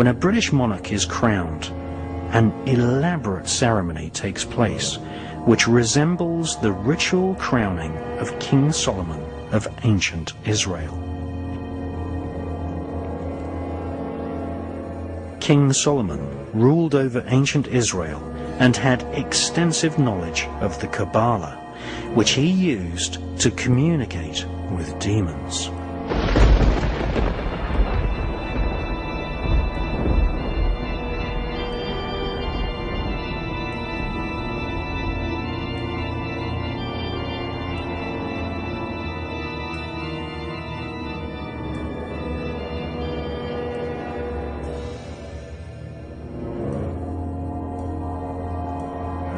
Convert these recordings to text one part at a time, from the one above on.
When a British monarch is crowned, an elaborate ceremony takes place which resembles the ritual crowning of King Solomon of ancient Israel. King Solomon ruled over ancient Israel and had extensive knowledge of the Kabbalah, which he used to communicate with demons.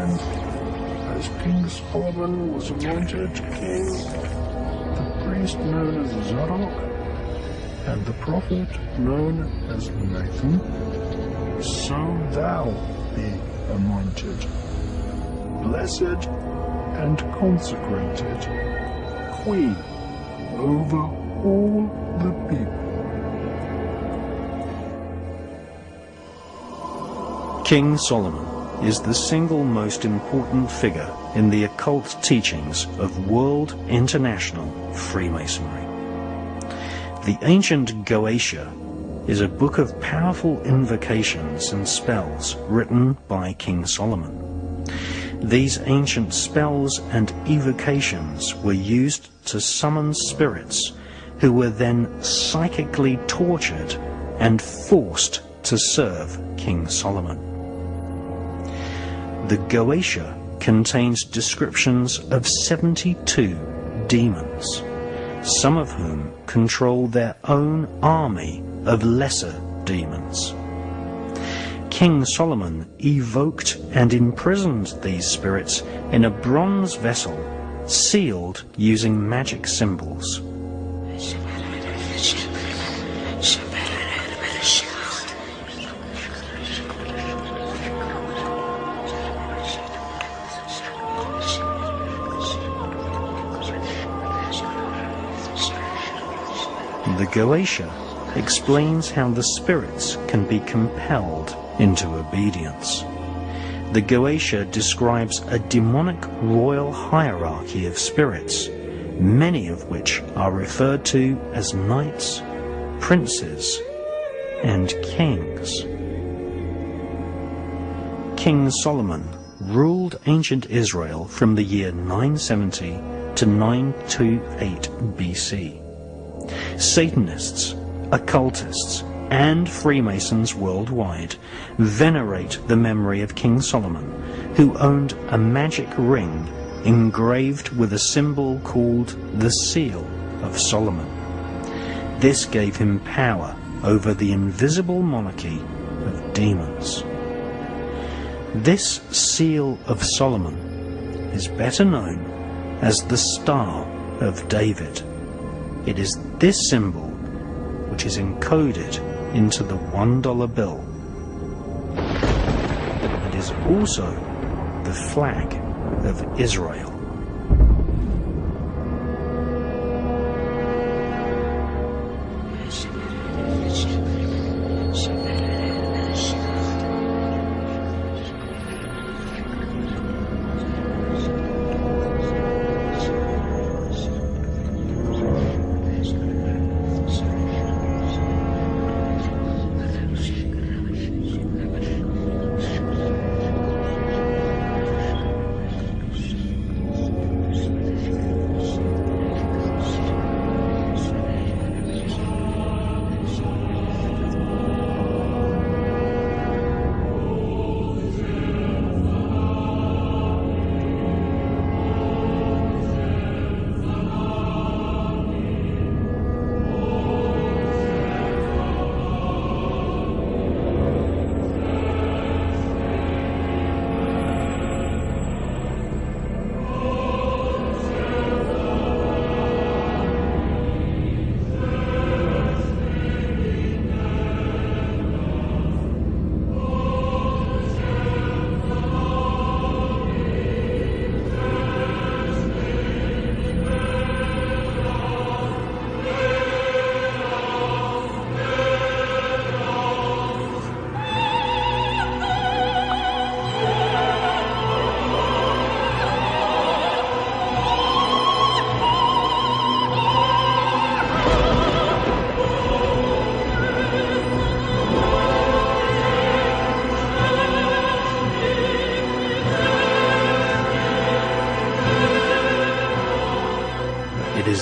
As King Solomon was anointed king, the priest known as Zadok and the prophet known as Nathan, so thou be anointed, blessed and consecrated, queen over all the people. King Solomon is the single most important figure in the occult teachings of world international Freemasonry. The ancient Goetia is a book of powerful invocations and spells written by King Solomon. These ancient spells and evocations were used to summon spirits who were then psychically tortured and forced to serve King Solomon. The Goetia contains descriptions of 72 demons, some of whom control their own army of lesser demons. King Solomon evoked and imprisoned these spirits in a bronze vessel sealed using magic symbols. The Goetia explains how the spirits can be compelled into obedience. The Goetia describes a demonic royal hierarchy of spirits, many of which are referred to as knights, princes, and kings. King Solomon ruled ancient Israel from the year 970 to 928 BC. Satanists, occultists, and Freemasons worldwide venerate the memory of King Solomon, who owned a magic ring engraved with a symbol called the Seal of Solomon. This gave him power over the invisible monarchy of demons. This Seal of Solomon is better known as the Star of David. It is this symbol which is encoded into the $1 bill. It is also the flag of Israel.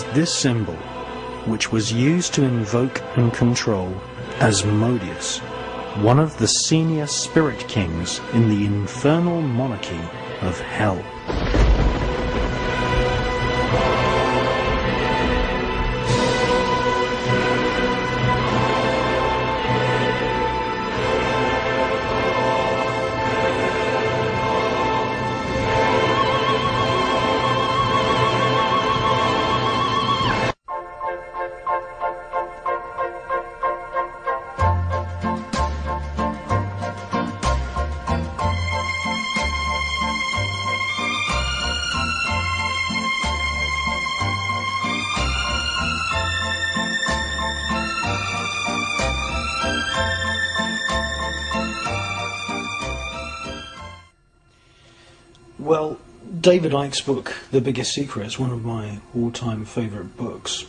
is this symbol, which was used to invoke and control Asmodeus, one of the senior spirit kings in the infernal monarchy of hell. Well, David Icke's book, The Biggest Secret, is one of my all-time favourite books.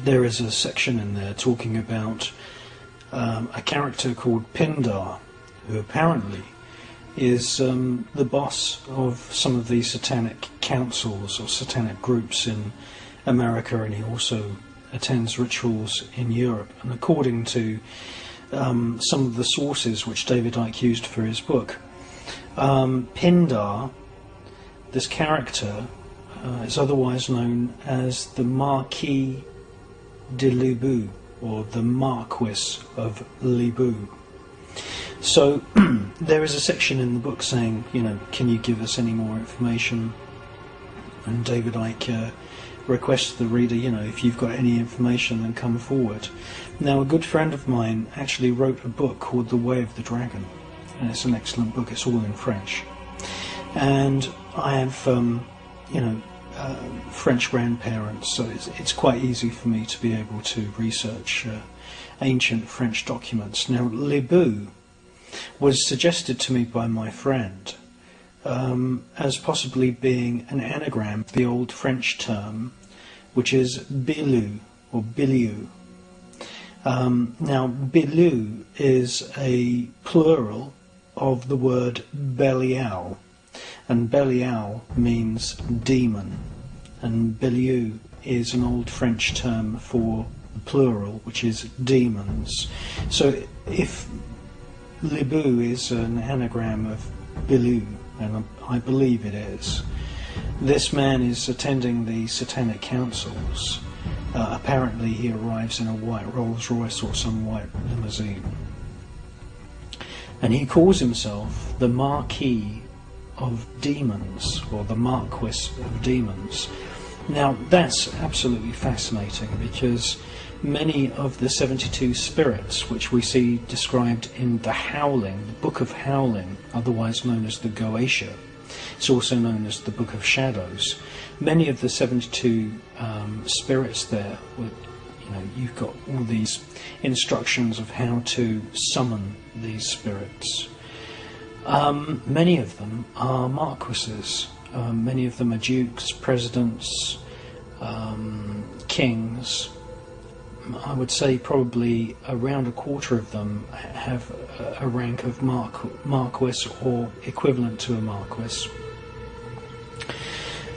There is a section in there talking about a character called Pindar, who apparently is the boss of some of the satanic councils or satanic groups in America, and he also attends rituals in Europe. And according to some of the sources which David Icke used for his book, Pindar, this character, is otherwise known as the Marquis de Libu, or the Marquis of Libu. So there is a section in the book saying, you know, can you give us any more information? And David Icke requests the reader, you know, if you've got any information, then come forward. Now, a good friend of mine actually wrote a book called The Way of the Dragon, and it's an excellent book. It's all in French, and I have, you know, French grandparents, so it's quite easy for me to be able to research ancient French documents. Now, Libu was suggested to me by my friend as possibly being an anagram of the old French term, which is Bilu or Biliou. Now, Biliou is a plural of the word Belial, and Belial means demon, and Biliou is an old French term for the plural, which is demons. So if Libu is an anagram of Biliou, and I believe it is, this man is attending the satanic councils. Apparently he arrives in a white Rolls Royce or some white limousine, and he calls himself the Marquis of Demons, or the Marquis of Demons. Now, that's absolutely fascinating, because many of the 72 spirits which we see described in the Howling, the Book of Howling, otherwise known as the Goetia, it's also known as the Book of Shadows, many of the 72 spirits there, you know, you've got all these instructions of how to summon these spirits. Many of them are marquises, many of them are dukes, presidents, kings. I would say probably around a quarter of them have a rank of marquis or equivalent to a marquis.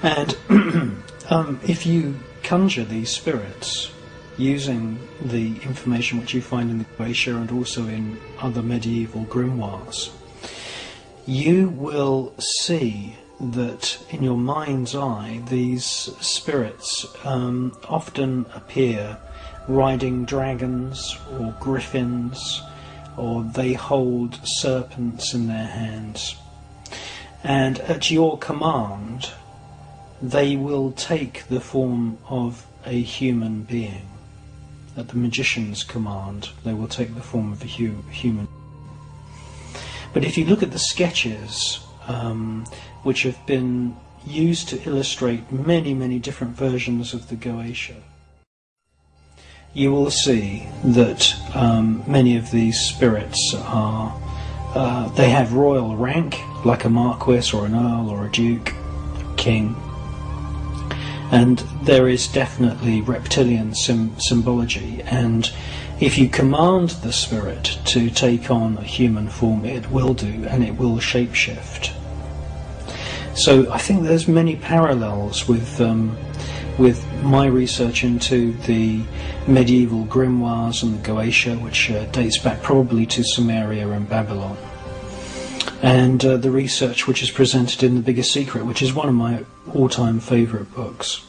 And if you conjure these spirits using the information which you find in the Goetia and also in other medieval grimoires, you will see that in your mind's eye these spirits often appear riding dragons or griffins, or they hold serpents in their hands, and at your command they will take the form of a human being. At the magician's command they will take the form of a human. But if you look at the sketches which have been used to illustrate many different versions of the Goetia, you will see that many of these spirits are, they have royal rank, like a marquis or an earl or a duke, king, and there is definitely reptilian symbology, and if you command the spirit to take on a human form, it will do, and it will shapeshift. So I think there's many parallels with with my research into the medieval grimoires and the Goetia, which dates back probably to Sumeria and Babylon, and the research which is presented in The Biggest Secret, which is one of my all-time favourite books.